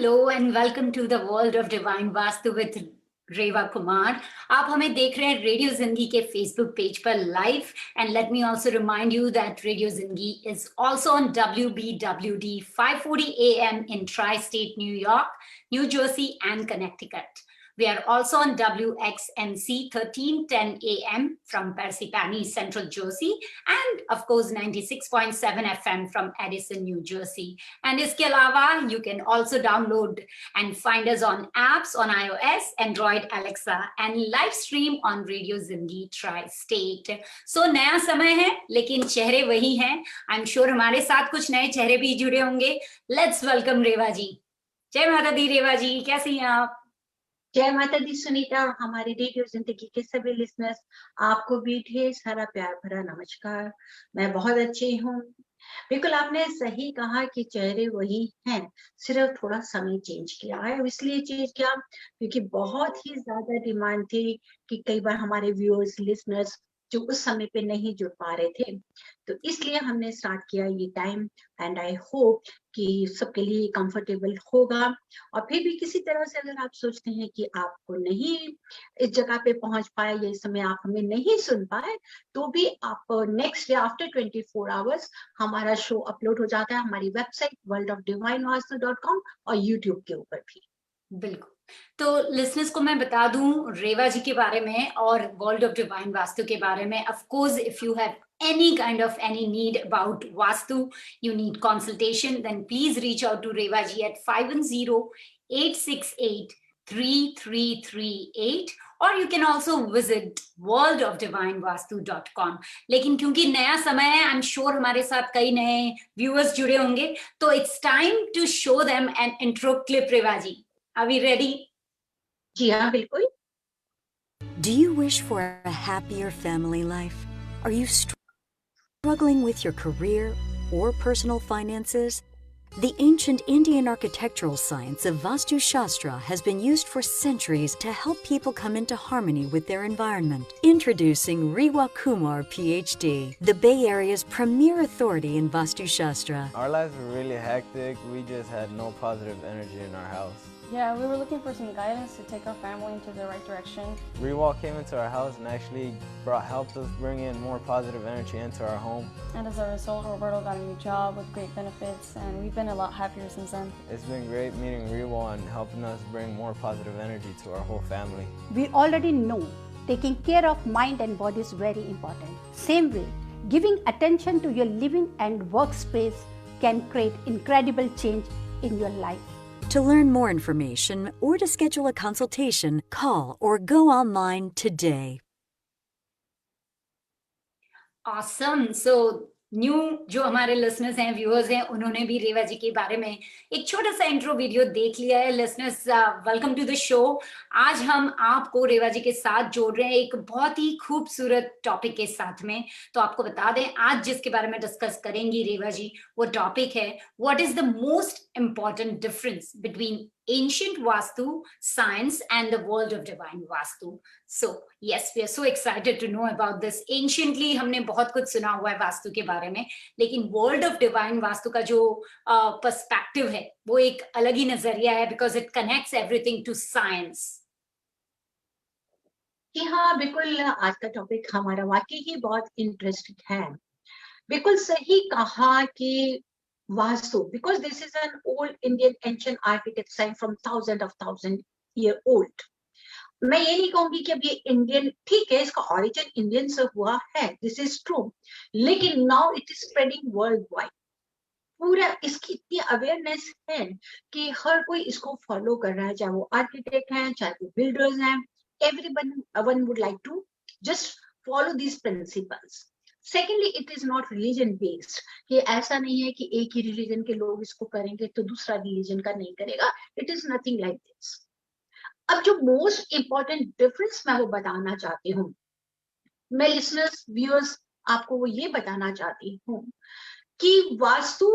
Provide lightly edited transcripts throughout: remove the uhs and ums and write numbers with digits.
Hello and welcome to the world of divine Vastu with Reva Kumar. आप हमें देख रहे हैं रेडियो जिंदगी के फेसबुक पेज पर live. And let me also remind you that radio Zindagi is also on WBWD 5:40 AM in tri-state New York, New Jersey and Connecticut. We are also on WXNC 1310 AM from Parsippany, Central Jersey, and of course 96.7 FM from Edison, New Jersey. And इसके अलावा you can also download and find us on apps on iOS, Android, Alexa, and live stream on Radio Zindagi Tri-State. So नया समय है लेकिन चेहरे वही हैं. I'm sure हमारे साथ कुछ नए चेहरे भी जुड़े होंगे. Let's welcome रेवा जी. जय माता दी रेवा जी, कैसी हैं आप? जय माता दी सुनीता। हमारे रेडियो जिंदगी के सभी लिसनर्स, आपको भी ढेर सारा प्यार भरा नमस्कार। मैं बहुत अच्छी हूँ। बिल्कुल आपने सही कहा कि चेहरे वही हैं, सिर्फ थोड़ा समय चेंज किया है। इसलिए चेंज किया क्योंकि बहुत ही ज्यादा डिमांड थी कि कई बार हमारे व्यूअर्स लिसनर्स जो उस समय पे नहीं जुड़ पा रहे थे, तो इसलिए हमने स्टार्ट किया ये टाइम। एंड आई होप कि सबके लिए कंफर्टेबल होगा। और फिर भी किसी तरह से अगर आप सोचते हैं कि आपको नहीं इस जगह पे पहुंच पाए, ये समय आप हमें नहीं सुन पाए, तो भी आप नेक्स्ट डे आफ्टर 24 आवर्स हमारा शो अपलोड हो जाता है हमारी वेबसाइट worldofdivinevastu.com और यूट्यूब के ऊपर भी। बिल्कुल। तो लिसनर्स को मैं बता दूं रेवा जी के बारे में और वर्ल्ड ऑफ डिवाइन वास्तु के बारे में. Of course if you have any kind of any need about vastu, you need consultation, then please reach out to Reva ji at 510-868-3338, or you can also visit worldofdivinevastu.com. लेकिन क्योंकि नया समय है, I'm sure हमारे साथ कई नए viewers जुड़े होंगे, तो it's time to show them an intro clip. Rewa ji, are we ready? जी हाँ, बिल्कुल। Do you wish for a happier family life? Are you struggling with your career or personal finances? The ancient Indian architectural science of Vastu Shastra has been used for centuries to help people come into harmony with their environment. Introducing Rewa Kumar, PhD, the Bay Area's premier authority in Vastu Shastra. Our lives were really hectic. We just had no positive energy in our house. Yeah, we were looking for some guidance to take our family into the right direction. Rewal came into our house and actually helped us bring in more positive energy into our home. And as a result, Roberto got a new job with great benefits, and we've been a lot happier since then. It's been great meeting Rewal and helping us bring more positive energy to our whole family. We already know taking care of mind and body is very important. Same way, giving attention to your living and workspace can create incredible change in your life. To learn more information or to schedule a consultation, call or go online today. Awesome. So new जो हमारे listeners हैं, viewers हैं, उन्होंने भी रेवा जी के बारे में एक छोटा सा इंट्रो वीडियो देख लिया है. Listeners, welcome to the show. आज हम आपको रेवा जी के साथ जोड़ रहे हैं एक बहुत ही खूबसूरत टॉपिक के साथ में. तो आपको बता दें, आज जिसके बारे में डिस्कस करेंगी रेवा जी, वो टॉपिक है what is the most important difference between ancient vastu science and the world of divine vastu. So yes, we are so excited to know about this. Anciently हमने बहुत कुछ सुना हुआ है वास्तु के बारे में, लेकिन world of divine vastu का जो पर्सपेक्टिव है वो एक अलग ही नजरिया है, because it connects everything to science. जी हाँ, बिल्कुल। आज का टॉपिक हमारा वाकई ही बहुत इंटरेस्टिंग है। बिल्कुल सही कहा कि Vastu, because this is an old Indian ancient architect site from thousand year old. मैं ये नहीं कहूंगी कि अब ये इंडियन, ठीक है, इसका ओरिजिन इंडियन से हुआ है, दिस इज ट्रू, लेकिन now it is spreading world wide. पूरा इसकी इतनी अवेयरनेस है कि हर कोई इसको फॉलो कर रहा है, चाहे वो आर्किटेक्ट हैं, चाहे वो बिल्डर्स हैं. Everyone would like to just follow these principles. Secondly, it is not religion based, कि ऐसा नहीं है कि एक ही रिलीजन के लोग इसको करेंगे तो दूसरा रिलीजन का नहीं करेगा. It is nothing like this. अब जो मोस्ट इंपॉर्टेंट डिफरेंस मैं वो बताना चाहती हूँ, मैं लिसनर्स व्यूअर्स आपको वो ये बताना चाहती हूँ कि वास्तु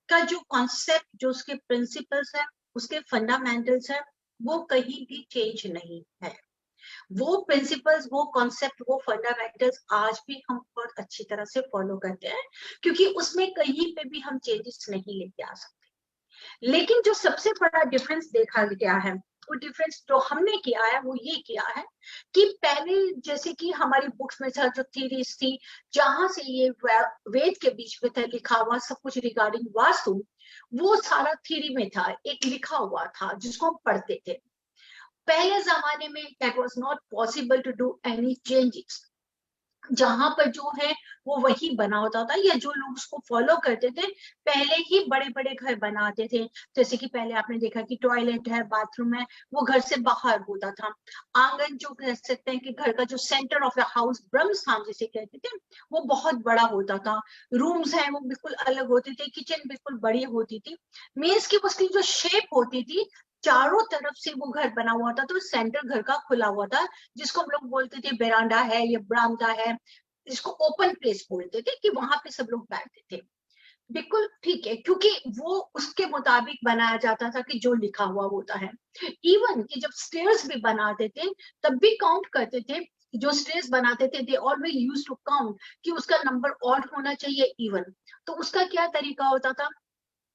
का जो कॉन्सेप्ट, जो उसके प्रिंसिपल्स है, उसके फंडामेंटल्स है, वो कहीं भी चेंज नहीं है. वो प्रिंसिपल्स, वो कॉन्सेप्ट, वो फंडामेंटल्स आज भी हम बहुत अच्छी तरह से फॉलो करते हैं, क्योंकि उसमें कहीं पे भी हम चेंजेस नहीं लेके आ सकते. लेकिन जो सबसे बड़ा डिफरेंस देखा गया है, वो डिफरेंस जो हमने किया है वो ये किया है कि पहले जैसे कि हमारी बुक्स में जो थीरीज थी, जहां से ये वेद के बीच में था लिखा हुआ सब कुछ रिगार्डिंग वास्तु, वो सारा थीरी में था, एक लिखा हुआ था जिसको हम पढ़ते थे। पहले जमाने में that was not possible to do any changes, जहां पर जो है वो वही बना होता था, या जो लोग उसको फॉलो करते थे पहले ही बड़े बड़े घर बनाते थे। जैसे कि पहले आपने देखा कि टॉयलेट है, बाथरूम है, वो घर से बाहर होता था। आंगन जो कह सकते हैं कि घर का जो सेंटर ऑफ द हाउस, ब्रह्म स्थान जिसे कहते थे, वो बहुत बड़ा होता था। रूम्स हैं वो बिल्कुल अलग होते थे, किचन बिल्कुल बड़ी होती थी। मेज की उसकी जो शेप होती थी, चारों तरफ से वो घर बना हुआ था, तो सेंटर घर का खुला हुआ था, जिसको हम लोग बोलते थे बेरांडा है या बरामदा है, जिसको ओपन प्लेस बोलते थे, कि वहां पे सब लोग बैठते थे। बिल्कुल ठीक है, क्योंकि वो उसके मुताबिक बनाया जाता था कि जो लिखा हुआ होता है। इवन कि जब स्टेयर्स भी बनाते थे तब भी काउंट करते थे, जो स्टेयर्स बनाते थे they always used to count कि उसका नंबर ऑड होना चाहिए इवन। तो उसका क्या तरीका होता था,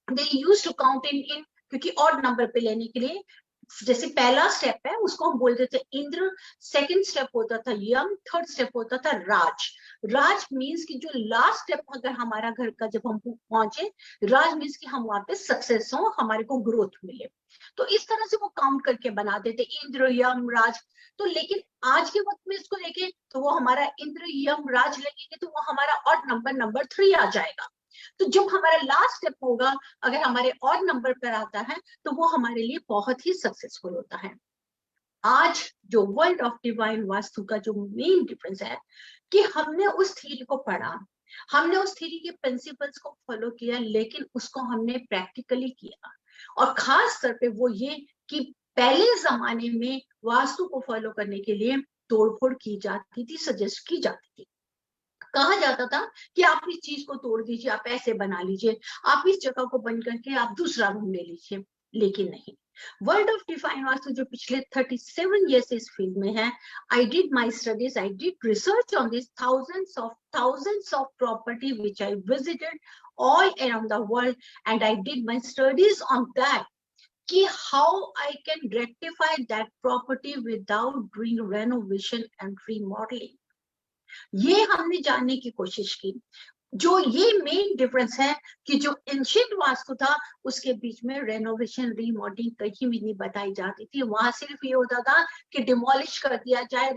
they used to count in क्योंकि ऑड नंबर पे लेने के लिए, जैसे पहला स्टेप है उसको हम बोलते थे इंद्र, सेकंड स्टेप होता था यम, थर्ड स्टेप होता था राज। राज मींस कि जो लास्ट स्टेप अगर हमारा घर का जब हम पहुंचे, राज मींस कि हम वहां पे सक्सेस हो, हमारे को ग्रोथ मिले। तो इस तरह से वो काउंट करके बनाते थे इंद्र यम राज। तो लेकिन आज के वक्त में इसको देखें तो वो हमारा इंद्र यम राज लगेंगे तो वो हमारा ऑड नंबर 3 आ जाएगा। तो जब हमारा लास्ट स्टेप होगा अगर हमारे ऑड नंबर पर आता है तो वो हमारे लिए बहुत ही सक्सेसफुल होता है। आज जो वर्ल्ड ऑफ डिवाइन वास्तु का जो मेन डिफरेंस है कि हमने उस थ्योरी को पढ़ा, हमने उस थ्योरी के प्रिंसिपल्स को फॉलो किया, लेकिन उसको हमने प्रैक्टिकली किया। और खास तौर पे वो ये कि पहले जमाने में वास्तु को फॉलो करने के लिए तोड़फोड़ की जाती थी, सजेस्ट की जाती थी। कहा जाता था कि आप इस चीज को तोड़ दीजिए, आप ऐसे बना लीजिए, आप इस जगह को बंद करके आप दूसरा रूम ले लीजिए। लेकिन नहीं, वर्ल्ड ऑफ डिवाइन वास्तु जो पिछले 37 years इस फील्ड में है, I did my studies, I did research on this, thousands of property which I visited all around the world, and I did my studies on that कि how I can rectify that property without doing renovation and remodeling। ये हमने जानने की कोशिश की। जो ये main difference है कि जो एंशिएंट वास्तु था उसके बीच में रेनोवेशन रीमॉडलिंग कहीं भी नहीं बताई जाती थी। वहां सिर्फ ये होता था कि डिमोलिश कर दिया जाए,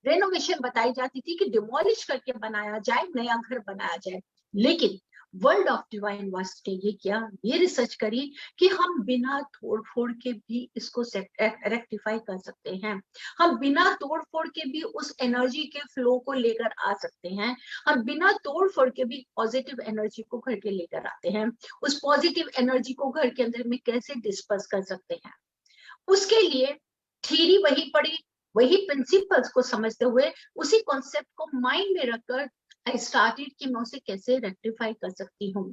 रेनोवेशन बताई जाती थी कि डिमोलिश करके बनाया जाए, नया घर बनाया जाए। लेकिन वर्ल्ड ऑफ डिवाइन वास्तु ने ये किया, ये रिसर्च करी कि हम बिना तोड़-फोड़ के भी इसको रेक्टिफाई कर सकते हैं। हम बिना तोड़-फोड़ के भी उस एनर्जी के फ्लो को लेकर आ सकते हैं। हम बिना तोड़-फोड़ के भी पॉजिटिव एनर्जी को घर के लेकर आते हैं। उस पॉजिटिव एनर्जी को घर के अंदर में कैसे डिस्पर्स कर सकते हैं, उसके लिए थ्योरी वही पढ़ी, वही प्रिंसिपल्स को समझते हुए, उसी कॉन्सेप्ट को माइंड में रखकर आई स्टार्टेड कि मैं उसे कैसे रेक्टिफाई कर सकती हूँ,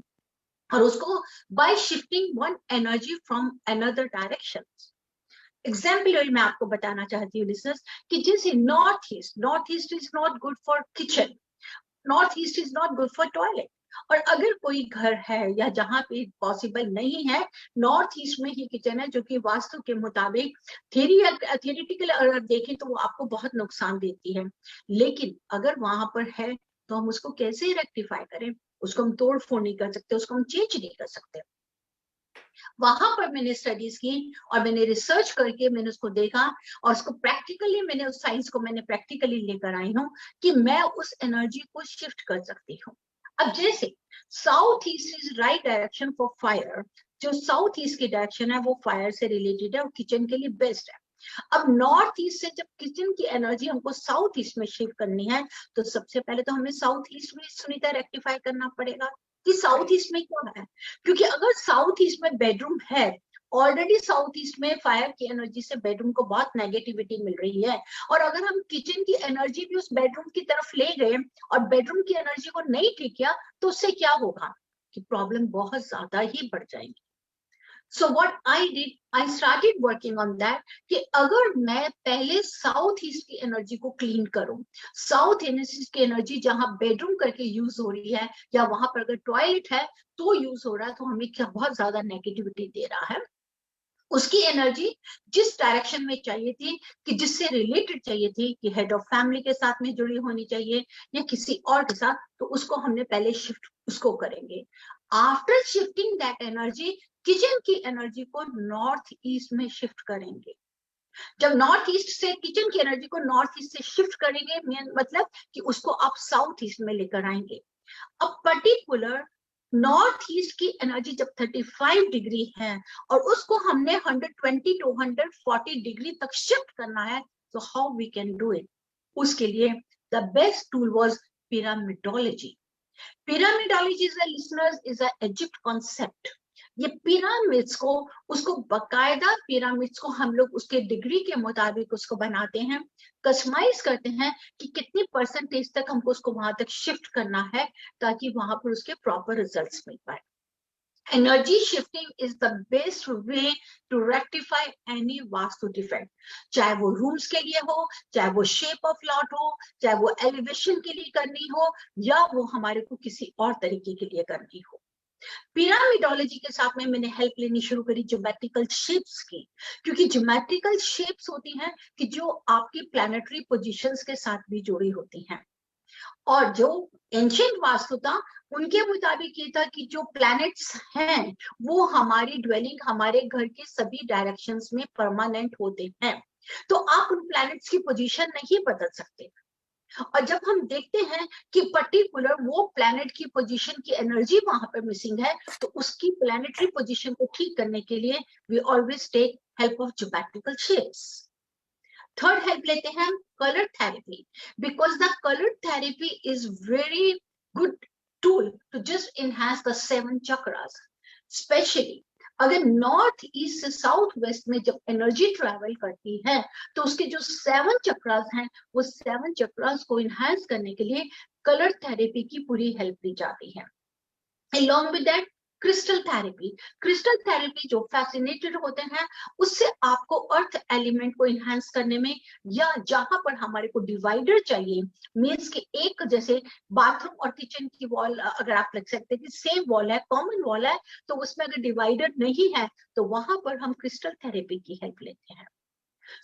और उसको bye shifting one energy from another direction. Example मैं आपको बताना चाहती हूँ लिसनर्स कि जैसे north east is not good for kitchen, north east is not good for toilet. और अगर कोई घर है या जहां पे पॉसिबल नहीं है नॉर्थ ईस्ट में ही किचन है, जो कि वास्तु के मुताबिक थियरिटिकल अगर देखें तो वो आपको बहुत नुकसान देती है, लेकिन अगर वहां पर है तो हम उसको कैसे रेक्टिफाई करें? उसको हम तोड़ फोड़ नहीं कर सकते, उसको हम चेंज नहीं कर सकते। वहां पर मैंने स्टडीज की और मैंने रिसर्च करके मैंने उसको देखा और उसको प्रैक्टिकली मैंने उस साइंस को मैंने प्रैक्टिकली लेकर आई हूँ कि मैं उस एनर्जी को शिफ्ट कर सकती हूँ। अब जैसे south east is right direction for fire, जो साउथ ईस्ट की डायरेक्शन है वो फायर से रिलेटेड है और किचन के लिए बेस्ट है। अब नॉर्थ ईस्ट से जब किचन की एनर्जी हमको साउथ ईस्ट में शिफ्ट करनी है तो सबसे पहले तो हमें साउथ ईस्ट में सुनीता रेक्टिफाई करना पड़ेगा कि साउथ ईस्ट में क्या है, क्योंकि अगर साउथ ईस्ट में बेडरूम है, ऑलरेडी साउथ ईस्ट में फायर की एनर्जी से बेडरूम को बहुत नेगेटिविटी मिल रही है, और अगर हम किचन की एनर्जी भी उस बेडरूम की तरफ ले गए और बेडरूम की एनर्जी को नहीं ठीक किया तो उससे क्या होगा कि प्रॉब्लम बहुत ज्यादा ही बढ़ जाएंगी। So what I did, I started working on that कि अगर मैं पहले साउथ ईस्ट की एनर्जी को क्लीन करूं, साउथ ईस्ट की एनर्जी जहां बेडरूम करके यूज हो रही है या वहां पर अगर टॉयलेट है तो यूज हो रहा है, तो हमें क्या बहुत ज्यादा नेगेटिविटी दे रहा है, उसकी एनर्जी जिस डायरेक्शन में चाहिए थी कि जिससे रिलेटेड चाहिए थी कि हेड ऑफ फैमिली के साथ में जुड़ी होनी चाहिए या किसी और के साथ, तो उसको हमने पहले शिफ्ट उसको करेंगे। After shifting that energy, kitchen की एनर्जी को नॉर्थ ईस्ट में शिफ्ट करेंगे। जब नॉर्थ ईस्ट से किचन की एनर्जी को नॉर्थ ईस्ट से शिफ्ट करेंगे, मतलब कि उसको आप साउथ ईस्ट में लेकर आएंगे। अब पर्टिकुलर नॉर्थ ईस्ट की एनर्जी जब 35 डिग्री है और उसको हमने 120 टू 140 डिग्री तक शिफ्ट करना है, तो how we can do it? उसके लिए the best tool was pyramidology. Pyramidology is a Egypt concept. ये पिरामिड्स को, उसको बकायदा पिरामिड्स को हम लोग उसके डिग्री के मुताबिक उसको बनाते हैं, कस्टमाइज करते हैं कि कितनी परसेंटेज तक हमको उसको वहां तक शिफ्ट करना है ताकि वहां पर उसके प्रॉपर रिजल्ट्स मिल पाए। Energy shifting is the best way to rectify any Vastu defect, चाहे वो रूम्स के लिए हो, चाहे वो शेप ऑफ लॉट हो, चाहे वो एलिवेशन के लिए करनी हो, या वो हमारे को किसी और तरीके के लिए करनी हो। पिरामिडोलॉजी के साथ में मैंने हेल्प लेनी शुरू करी ज्योमेट्रिकल शेप्स की, क्योंकि ज्योमेट्रिकल शेप्स होती हैं कि जो आपकी प्लैनेटरी पोजीशंस के साथ भी जुड़ी होती हैं। और जो एंशिएंट वास्तु था उनके मुताबिक ये था कि जो प्लैनेट्स हैं वो हमारी ड्वेलिंग, हमारे घर के सभी डायरेक्शंस में परमानेंट होते हैं, तो आप उन प्लैनेट्स की पोजीशन नहीं बदल सकते। और जब हम देखते हैं कि पर्टिकुलर वो प्लैनेट की पोजीशन की एनर्जी वहां पर मिसिंग है, तो उसकी प्लैनेटरी पोजीशन को ठीक करने के लिए we always take help of geometrical shapes. Third help लेते हैं हम colour therapy, because the colour therapy is very good tool to just enhance the 7 chakras. Specially अगर नॉर्थ ईस्ट से साउथ वेस्ट में जब एनर्जी ट्रैवल करती है तो उसके जो 7 चक्रास हैं, वो 7 चक्रास को इनहांस करने के लिए कलर थेरेपी की पूरी हेल्प ली जाती है। Along with that, crystal therapy जो फैसिनेटेड होते हैं उससे आपको अर्थ एलिमेंट को इनहांस करने में, या जहां पर हमारे को डिवाइडर चाहिए, मीन्स कि एक जैसे बाथरूम और किचन की वॉल अगर आप लिख सकते हैं कि सेम वॉल है, कॉमन वॉल है, तो उसमें अगर डिवाइडर नहीं है तो वहां पर हम क्रिस्टल थेरेपी की हेल्प लेते हैं।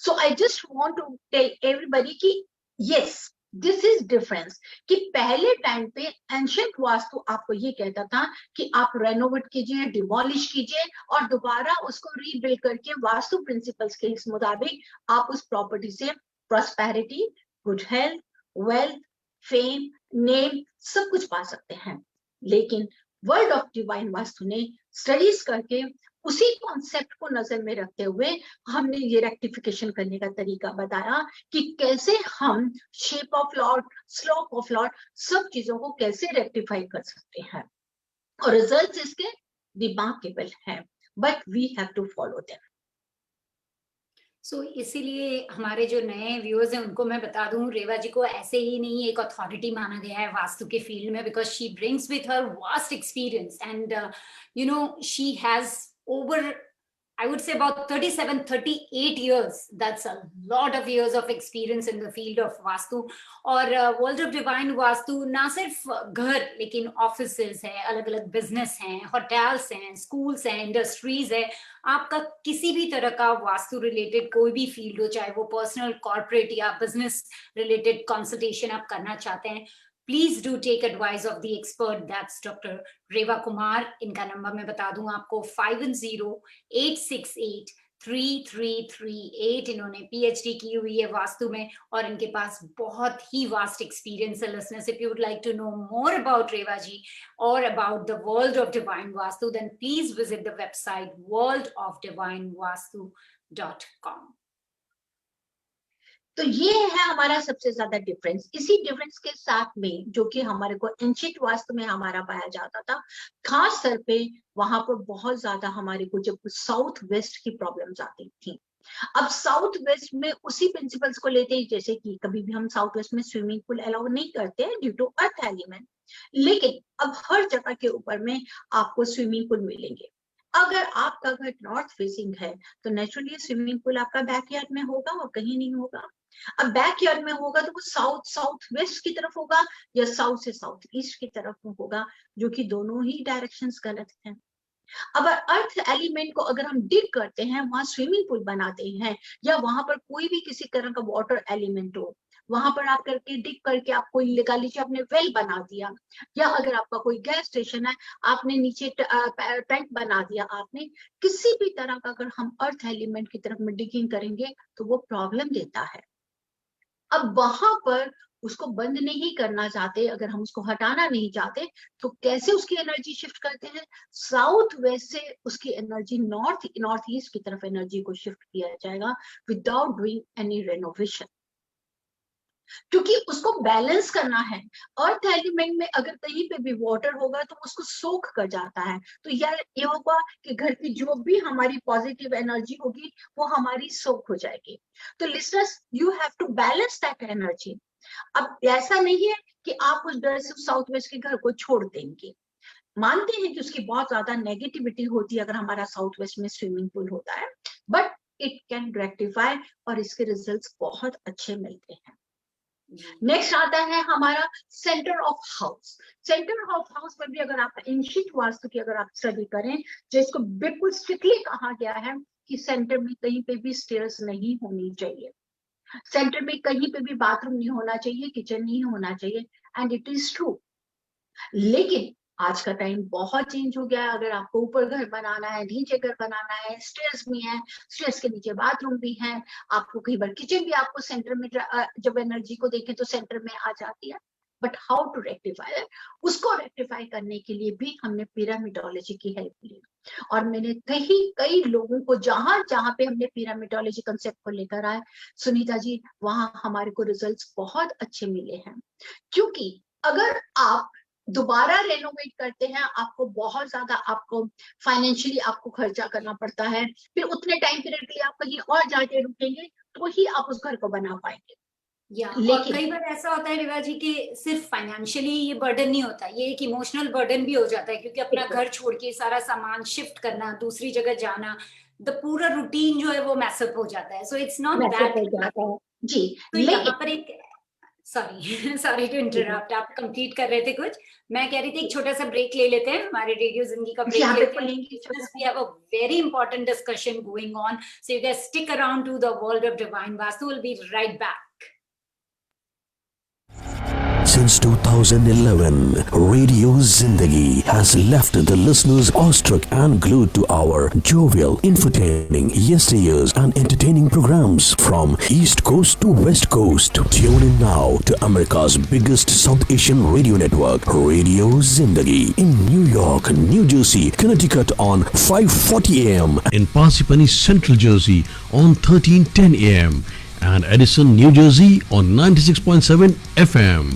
So I just want to tell everybody कि यस, दिस इज डिफरेंस, कि पहले टाइम पे एंशिएंट वास्तु आपको ये कहता था कि आप रेनोवेट कीजिए, डिमोलिश कीजिए और दोबारा उसको रीबिल्ड करके वास्तु प्रिंसिपल्स के इस मुताबिक आप उस प्रॉपर्टी से prosperity, good health, wealth, fame, name सब कुछ पा सकते हैं। लेकिन वर्ल्ड ऑफ डिवाइन वास्तु ने स्टडीज करके उसी कॉन्सेप्ट को नजर में रखते हुए हमने ये रेक्टिफिकेशन करने का तरीका बताया कि कैसे हम shape of lot, slope of lot, सब चीजों को कैसे रेक्टिफाई कर सकते हैं, और रिजल्ट्स इसके रिमार्केबल हैं, but we have to follow them. So इसीलिए हमारे जो नए व्यूअर्स हैं उनको मैं बता दूं, रेवा जी को ऐसे ही नहीं एक अथॉरिटी माना गया है वास्तु के फील्ड में, because she brings with her vast experience and you know she has over, I would say about 37, 38 years. That's a lot of years of experience in the field of Vastu. और World of Divine Vastu ना सिर्फ घर, लेकिन offices है, अलग अलग business हैं, hotels हैं, स्कूल्स हैं, इंडस्ट्रीज है, आपका किसी भी तरह का वास्तु रिलेटेड कोई भी फील्ड हो, चाहे वो पर्सनल, कॉर्पोरेट या बिजनेस रिलेटेड कंसल्टेशन आप करना चाहते हैं, please do take advice of the expert, that's doctor Reva Kumar. इनका नंबर मैं बता दूं आपको 5108683338। इन्होंने पीएचडी की हुई है वास्तु में और इनके पास बहुत ही वास्ट एक्सपीरियंस है। Listeners, if you would like to know more about Reva ji और about the world of divine Vastu, then please visit the website worldofdivinevastu.com। तो ये है हमारा सबसे ज्यादा डिफरेंस। इसी डिफरेंस के साथ में जो कि हमारे को एंशिएंट वास्तु में हमारा पाया जाता था, खास तौर पे वहां पर बहुत ज्यादा हमारे को जब साउथ वेस्ट की प्रॉब्लम्स आती थी। अब साउथ वेस्ट में उसी प्रिंसिपल्स को लेते ही, जैसे कि कभी भी हम साउथ वेस्ट में स्विमिंग पूल अलाउ नहीं करते हैं ड्यू टू अर्थ एलिमेंट, लेकिन अब हर जगह के ऊपर में आपको स्विमिंग पूल मिलेंगे। अगर आपका घर नॉर्थ फेसिंग है तो नेचुरली स्विमिंग पूल आपका बैकयार्ड में होगा और कहीं नहीं होगा। अब बैकयार्ड में होगा तो वो साउथ वेस्ट की तरफ होगा या साउथ से साउथ ईस्ट की तरफ में होगा, जो कि दोनों ही डायरेक्शंस गलत हैं। अब अर्थ एलिमेंट को अगर हम डिग करते हैं, वहां स्विमिंग पूल बनाते हैं, या वहां पर कोई भी किसी तरह का वाटर एलिमेंट हो, वहां पर आप करके डिग करके आप कोई लगा लीजिए आपने वेल बना दिया, या अगर आपका कोई गैस स्टेशन है आपने नीचे टैंक बना दिया, आपने किसी भी तरह का अगर हम अर्थ एलिमेंट की तरफ में डिगिंग करेंगे तो वो प्रॉब्लम देता है। अब वहां पर उसको बंद नहीं करना चाहते, अगर हम उसको हटाना नहीं चाहते तो कैसे उसकी एनर्जी शिफ्ट करते हैं? साउथ वेस्ट से उसकी एनर्जी नॉर्थ ईस्ट की तरफ एनर्जी को शिफ्ट किया जाएगा विदाउट डूइंग एनी रेनोवेशन, क्योंकि उसको बैलेंस करना है। अर्थ एलिमेंट में अगर कहीं पे भी वाटर होगा तो उसको सोख कर जाता है, तो यार ये होगा कि घर की जो भी हमारी पॉजिटिव एनर्जी होगी वो हमारी सोख हो जाएगी। तो listeners, you have to balance that energy. अब ऐसा नहीं है कि आप उस डर से साउथ वेस्ट के घर को छोड़ देंगे, मानते हैं कि उसकी बहुत ज्यादा नेगेटिविटी होती है अगर हमारा साउथ वेस्ट में स्विमिंग पूल होता है, बट इट कैन रेक्टिफाई और इसके रिजल्ट्स बहुत अच्छे मिलते हैं। नेक्स्ट आता है हमारा centre of house. Centre of house में भी अगर आप एंशिएंट वास्तु की अगर आप स्टडी करें, जिसको बिल्कुल स्ट्रिक्टली कहा गया है कि सेंटर में कहीं पे भी स्टेयर्स नहीं होनी चाहिए, सेंटर में कहीं पे भी बाथरूम नहीं होना चाहिए, किचन नहीं होना चाहिए, एंड इट इज ट्रू। लेकिन आज का टाइम बहुत चेंज हो गया है। अगर आपको ऊपर घर बनाना है, नीचे घर बनाना है, स्टेयर्स भी हैं, स्टेयर्स के नीचे बाथरूम भी है, आपको कई बार किचन भी आपको सेंटर में, जब एनर्जी को देखें तो सेंटर में आ जाती है। बट हाउ टू रेक्टिफाई, उसको रेक्टिफाई करने के लिए भी हमने पिरामिडोलॉजी की हेल्प ली, और मैंने कई लोगों को जहां जहां पे हमने पिरामिडोलॉजी कंसेप्ट को लेकर आए, सुनीता जी, वहां हमारे को रिजल्ट्स बहुत अच्छे मिले हैं। क्योंकि अगर आप दोबारा रेनोवेट करते हैं, आपको बहुत ज्यादा आपको फाइनेंशियली आपको खर्चा करना पड़ता है, फिर उतने टाइम पीरियड के लिए आप कहीं और जाके रुकेंगे तो ही आप उस घर को बना पाएंगे। और कई बार ऐसा होता है रिवा जी कि सिर्फ फाइनेंशियली ये बर्डन नहीं होता, ये एक इमोशनल बर्डन भी हो जाता है, क्योंकि अपना घर छोड़ के सारा सामान शिफ्ट करना, दूसरी जगह जाना, द पूरा रूटीन जो है वो मैसअप हो जाता है। सो इट्स नॉट दैट जी। तो यहाँ पर एक सॉरी टू इंटरप्ट, आप कंप्लीट कर रहे थे कुछ? मैं कह रही थी एक छोटा सा ब्रेक ले लेते हैं, हमारे रेडियो जिंदगी का ब्रेक लेते हैं। We have a very important discussion going on, so you guys stick around to the world of divine vastu. We'll be right back. Since 2011, Radio Zindagi has left the listeners awestruck and glued to our jovial, entertaining, yesteryears and entertaining programs from East Coast to West Coast. Tune in now to America's biggest South Asian radio network, Radio Zindagi, in New York, New Jersey, Connecticut on 5:40 a.m. in Parsippany, Central Jersey on 13:10 a.m. and Edison, New Jersey on 96.7 FM.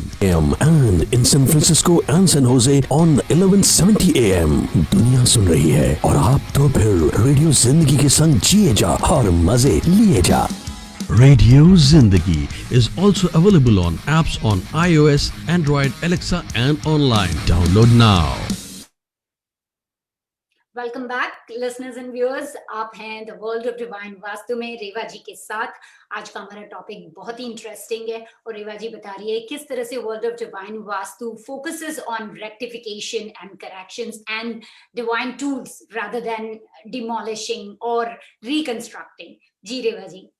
And in San Francisco and San Jose on 1170 AM. दुनिया सुन रही है और आप तो फिर radio Zindagi के संग जिए जा और मजे लिए जा। Radio Zindagi is also available on apps on iOS, Android, Alexa and online. Download now. Welcome back listeners and viewers, आप हैं the world of divine vastu में रेवा जी के साथ। आज का हमारा टॉपिक बहुत ही इंटरेस्टिंग है और रेवा जी बता रही है किस तरह से world of divine vastu focuses on rectification and corrections and divine tools rather than demolishing और रिकंस्ट्रक्टिंग। जी रेवा जी।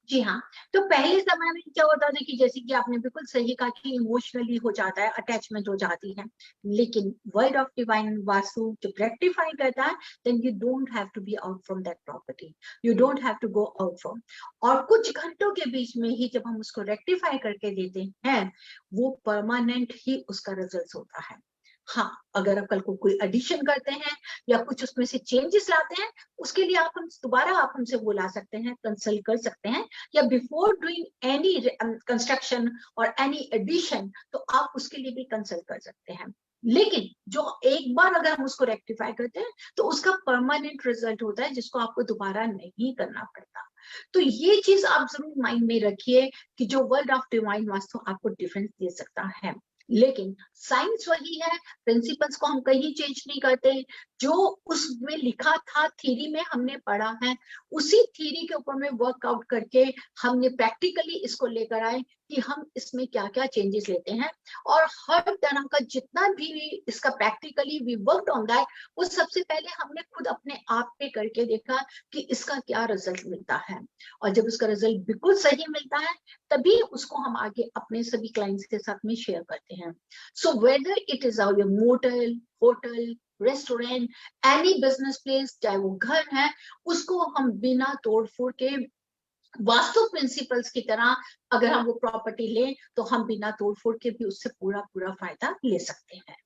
जी हाँ, तो पहले समय में क्या होता था कि जैसे कि आपने बिल्कुल सही कहा कि इमोशनली हो जाता है, अटैचमेंट हो जाती है, लेकिन वर्ल्ड ऑफ डिवाइन वास्तु जब रेक्टिफाई करता है, then you don't have to be out from that property, you don't have to go out from, और कुछ घंटों के बीच में ही जब हम उसको रेक्टिफाई करके देते हैं, वो परमानेंट ही उसका रिजल्ट होता है। हाँ, अगर आप कल को कोई एडिशन करते हैं या कुछ उसमें से चेंजेस लाते हैं, उसके लिए आप दोबारा आप हमसे बुला सकते हैं, कंसल्ट कर सकते हैं, या बिफोर डूइंग एनी कंस्ट्रक्शन और एनी एडिशन तो आप उसके लिए भी कंसल्ट कर सकते हैं। लेकिन जो एक बार अगर हम उसको रेक्टिफाई करते हैं तो उसका परमानेंट रिजल्ट होता है, जिसको आपको दोबारा नहीं करना पड़ता। तो ये चीज आप जरूर माइंड में रखिए कि जो वर्ल्ड ऑफ डिवाइन वास्तु आपको डिफरेंस दे सकता है। लेकिन साइंस वही है, प्रिंसिपल्स को हम कहीं चेंज नहीं करते। जो उसमें लिखा था, थ्योरी में हमने पढ़ा है, उसी थ्योरी के ऊपर में वर्कआउट करके हमने प्रैक्टिकली इसको लेकर आए कि हम इसमें क्या क्या चेंजेस लेते हैं। और हर तरह का जितना भी इसका practically we worked on that, वो सबसे पहले हमने खुद अपने आप पे करके देखा कि इसका क्या रिजल्ट मिलता है। और जब उसका रिजल्ट बिल्कुल सही मिलता है, तभी उसको हम आगे अपने सभी क्लाइंट्स के साथ में शेयर करते हैं। So whether it is our motel, hotel, restaurant, any business place, चाहे वो घर है, उसको हम बिना तोड़ फोड़ के वास्तु प्रिंसिपल्स की तरह अगर हम वो प्रॉपर्टी लें, तो हम बिना तोड़ फोड़ के भी उससे पूरा पूरा फायदा ले सकते हैं।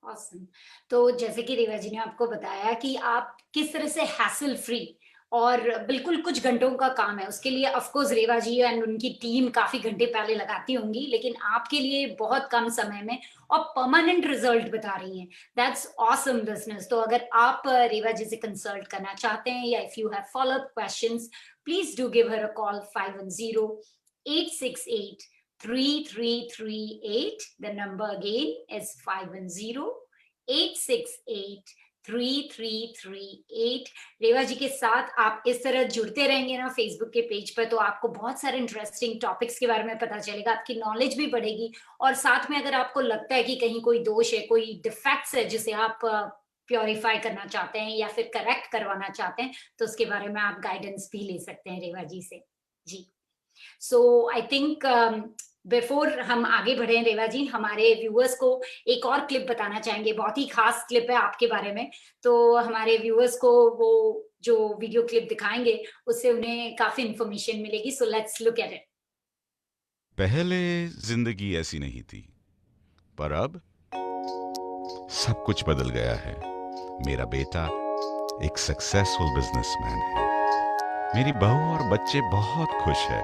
Awesome. तो जैसे कि रेवा जी ने आपको बताया कि आप किस तरह से हैसल फ्री और बिल्कुल कुछ घंटों का काम है, उसके लिए of course Reva ji and उनकी टीम काफी घंटे पहले लगाती होंगी, लेकिन आपके लिए बहुत कम समय में और परमानेंट रिजल्ट बता रही हैं। That's awesome business. तो अगर आप रेवा जी से कंसल्ट करना चाहते हैं या if you have follow up questions, please do give her a call 510-868-3338. The number again is 510-868-3338। रेवा जी के साथ आप इस तरह जुड़ते रहेंगे ना फेसबुक के पेज पर, तो आपको बहुत सारे इंटरेस्टिंग टॉपिक्स के बारे में पता चलेगा, आपकी नॉलेज भी बढ़ेगी। और साथ में अगर आपको लगता है कि कहीं कोई दोष है, कोई डिफेक्ट्स है जिसे आप प्योरीफाई करना चाहते हैं या फिर करेक्ट करवाना चाहते हैं, तो उसके बारे में आप गाइडेंस भी ले सकते हैं रेवा जी से। जी, सो आई थिंक बिफोर हम आगे बढ़े रेवा जी, हमारे व्यूअर्स को एक और क्लिप बताना चाहेंगे, बहुत ही खास क्लिप है आपके बारे में। तो हमारे व्यूअर्स को वो जो वीडियो क्लिप दिखाएंगे उससे उन्हें काफी इंफॉर्मेशन मिलेगी। So let's look at it. पहले जिंदगी ऐसी नहीं थी, पर अब सब कुछ बदल गया है। मेरा बेटा एक सक्सेसफुल बिजनेसमैन है, मेरी बहू और बच्चे बहुत खुश है,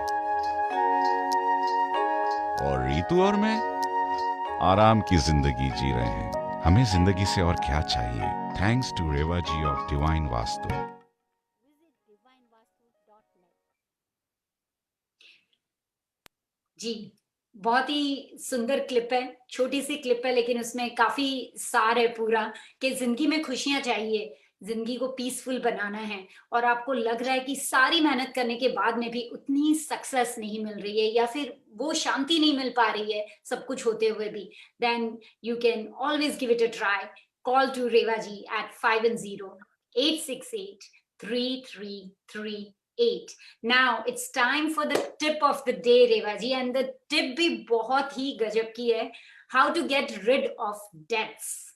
और रीतू और मैं आराम की जिंदगी जी रहे हैं। हमें जिंदगी से और क्या चाहिए? Thanks to Reva ji of divine Vastu. जी, बहुत ही सुंदर क्लिप है, छोटी सी क्लिप है, लेकिन उसमें काफी सार है पूरा कि जिंदगी में खुशियां चाहिए, जिंदगी को पीसफुल बनाना है, और आपको लग रहा है कि सारी मेहनत करने के बाद में भी उतनी सक्सेस नहीं मिल रही है या फिर वो शांति नहीं मिल पा रही है सब कुछ होते हुए भी, then you can always give it a try. Call to Reva ji at 510-868-3338। Now it's time for the tip of the day, Reva ji, and the tip भी बहुत ही गजब की है, how to get rid of debts।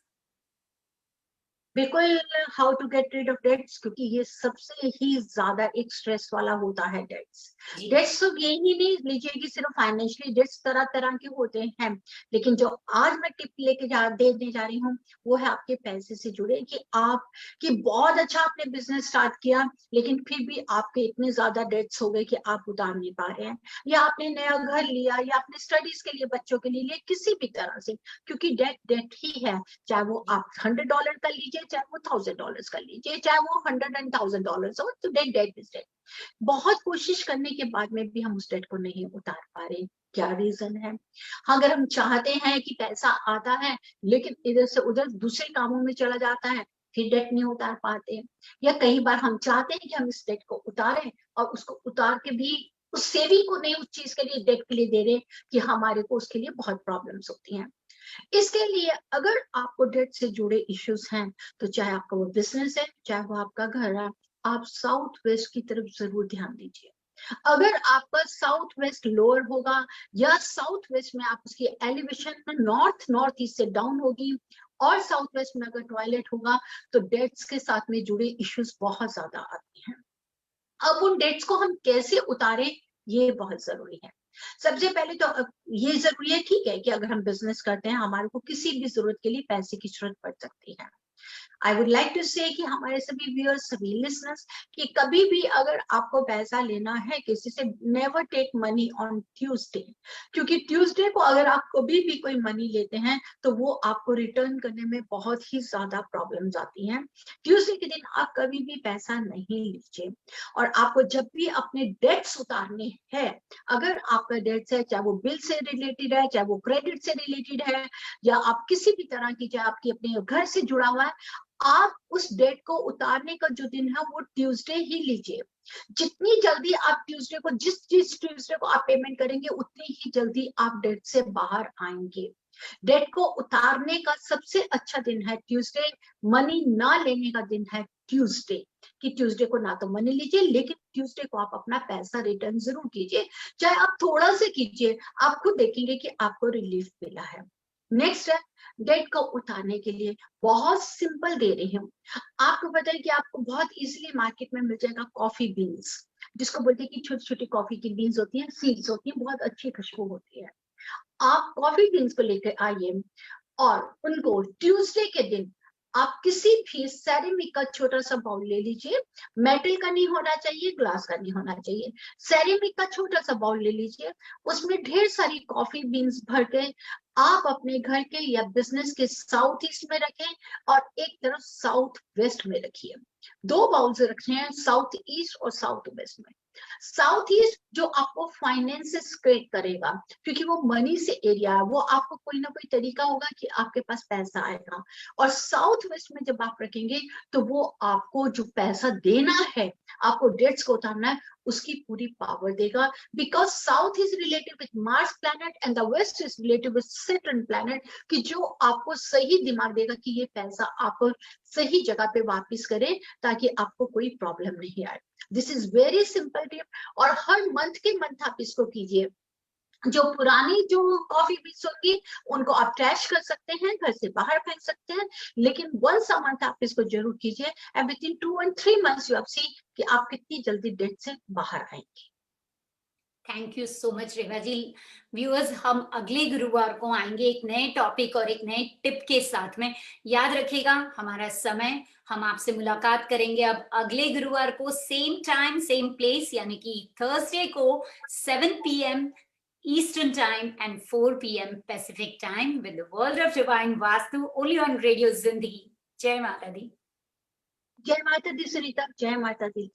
बिल्कुल, how to get rid of debts, क्योंकि ये सबसे ही ज्यादा एक स्ट्रेस वाला होता है डेट्स। डेट्स तो ये ही नहीं लीजिए कि सिर्फ फाइनेंशियली डेट्स तरह तरह के होते हैं, लेकिन जो आज मैं टिप लेके देने जा रही हूँ वो है आपके पैसे से जुड़े। कि आप कि बहुत अच्छा आपने बिजनेस स्टार्ट किया, लेकिन फिर भी आपके इतने ज्यादा डेट्स हो गए कि आप उतार नहीं पा रहे हैं, या आपने नया घर लिया या अपने स्टडीज के लिए बच्चों के लिए किसी भी तरह से, क्योंकि डेट डेट ही है। चाहे वो आप $100 का लीजिए, चाहे वो $1000 का लीजिए, चाहे वो $100,000 हो, तो डेट डेट इज डेट। बहुत कोशिश करने के बाद में भी हम उस डेट को नहीं उतार पा रहे, क्या रीजन है? अगर हम चाहते हैं कि पैसा आता है लेकिन इधर से उधर दूसरे कामों में चला जाता है, फिर डेट नहीं उतार पाते। या कई बार हम चाहते हैं कि हम इस डेट को उतारें और उसको उतार के भी उस सेविंग को नहीं उस चीज के लिए, डेट के लिए दे रहे कि हमारे को उसके लिए बहुत प्रॉब्लम्स होती हैं। इसके लिए अगर आपको डेट से जुड़े इश्यूज हैं, तो चाहे आपका वो बिजनेस है, चाहे वो आपका घर है, आप साउथ वेस्ट की तरफ जरूर ध्यान दीजिए। अगर आपका साउथ वेस्ट लोअर होगा या साउथ वेस्ट में आप उसकी एलिवेशन में नॉर्थ ईस्ट से डाउन होगी, और साउथ वेस्ट में अगर टॉयलेट होगा, तो डेट्स के साथ में जुड़े इश्यूज बहुत ज्यादा आते हैं। अब उन डेट्स को हम कैसे उतारें, ये बहुत जरूरी है। सबसे पहले तो ये जरूरी है, ठीक है, कि अगर हम बिजनेस करते हैं, हमारे को किसी भी जरूरत के लिए पैसे की जरूरत पड़ सकती है, आई वुड लाइक टू से कि हमारे सभी व्यूअर्स, सभी लिसनर्स, कि कभी भी अगर आपको पैसा लेना है किसी से, never take money on Tuesday, क्योंकि ट्यूसडे को अगर आप कभी भी कोई मनी लेते हैं तो वो आपको रिटर्न करने में बहुत ही ज्यादा प्रॉब्लम्स आती हैं। ट्यूसडे के दिन आप कभी भी पैसा नहीं लीजिए। और आपको जब भी अपने डेट्स उतारने हैं, अगर आपका डेट्स है, चाहे वो बिल से रिलेटेड है, चाहे वो क्रेडिट से रिलेटेड है, या आप किसी भी तरह की, चाहे आपकी अपने घर से जुड़ा हुआ है, आप उस डेट को उतारने का जो दिन है वो ट्यूसडे ही लीजिए। जितनी जल्दी आप ट्यूसडे को, जिस ट्यूसडे को आप पेमेंट करेंगे, उतनी ही जल्दी आप डेट से बाहर आएंगे। डेट को उतारने का सबसे अच्छा दिन है ट्यूसडे, मनी ना लेने का दिन है ट्यूसडे। कि ट्यूसडे को ना तो मनी लीजिए, लेकिन ट्यूसडे को आप अपना पैसा रिटर्न जरूर कीजिए, चाहे आप थोड़ा से कीजिए, आप खुद देखेंगे कि आपको रिलीफ मिला है। नेक्स्ट है डेट को उतारने के लिए बहुत सिंपल दे रही हूँ। आपको पता है कि आपको बहुत इजीली मार्केट में मिल जाएगा कॉफी बीन्स, जिसको बोलते हैं कि छोटी छोटी कॉफी की बीन्स होती हैं, सीड्स होती हैं, बहुत अच्छी खुशबू होती है। आप कॉफी बीन्स को लेकर आइए और उनको ट्यूसडे के दिन आप किसी भी सेरेमिक का छोटा सा बाउल ले लीजिए। मेटल का नहीं होना चाहिए, ग्लास का नहीं होना चाहिए, सेरेमिक का छोटा सा बाउल ले लीजिए। उसमें ढेर सारी कॉफी बीन्स भर के आप अपने घर के या बिजनेस के साउथ ईस्ट में रखें और एक तरफ साउथ वेस्ट में रखिए। 2 बाउल्स रखे हैं, साउथ ईस्ट और साउथ वेस्ट में। साउथ ईस्ट जो आपको फाइनेंसेस क्रिएट करेगा, क्योंकि वो मनी से एरिया है, वो आपको कोई ना कोई तरीका होगा कि आपके पास पैसा आएगा। और साउथ वेस्ट में जब आप रखेंगे तो वो आपको जो पैसा देना है, आपको डेट्स को उतारना है, उसकी पूरी पावर देगा। Because south is related with Mars planet and the west is related with Saturn planet, कि जो आपको सही दिमाग देगा कि ये पैसा आपको सही जगह पे वापस करे, ताकि आपको कोई प्रॉब्लम नहीं आए। This is very simple tip, और हर मंथ के मंथ आप इसको कीजिए। जो पुरानी जो कॉफी बीन्स होगी उनको आप ट्रैश कर सकते हैं, घर से बाहर फेंक सकते हैं, लेकिन वंस अ मंथ आप इसको जरूर कीजिए। And within 2 and 3 months you have see कि आप कितनी जल्दी डेट से बाहर आएंगे। Thank you so much Reva ji. Viewers, हम अगले गुरुवार को आएंगे एक नए टॉपिक और एक नए टिप के साथ में। याद रखिएगा हमारा समय, हम आपसे मुलाकात करेंगे अब अगले गुरुवार को, सेम टाइम सेम प्लेस, यानी कि थर्सडे को 7 PM Eastern Time and 4 PM Pacific Time with the World of Divine Vastu, only on Radio Zindagi. जय माता दी। जय माता दी सुनीता, जय माता दी।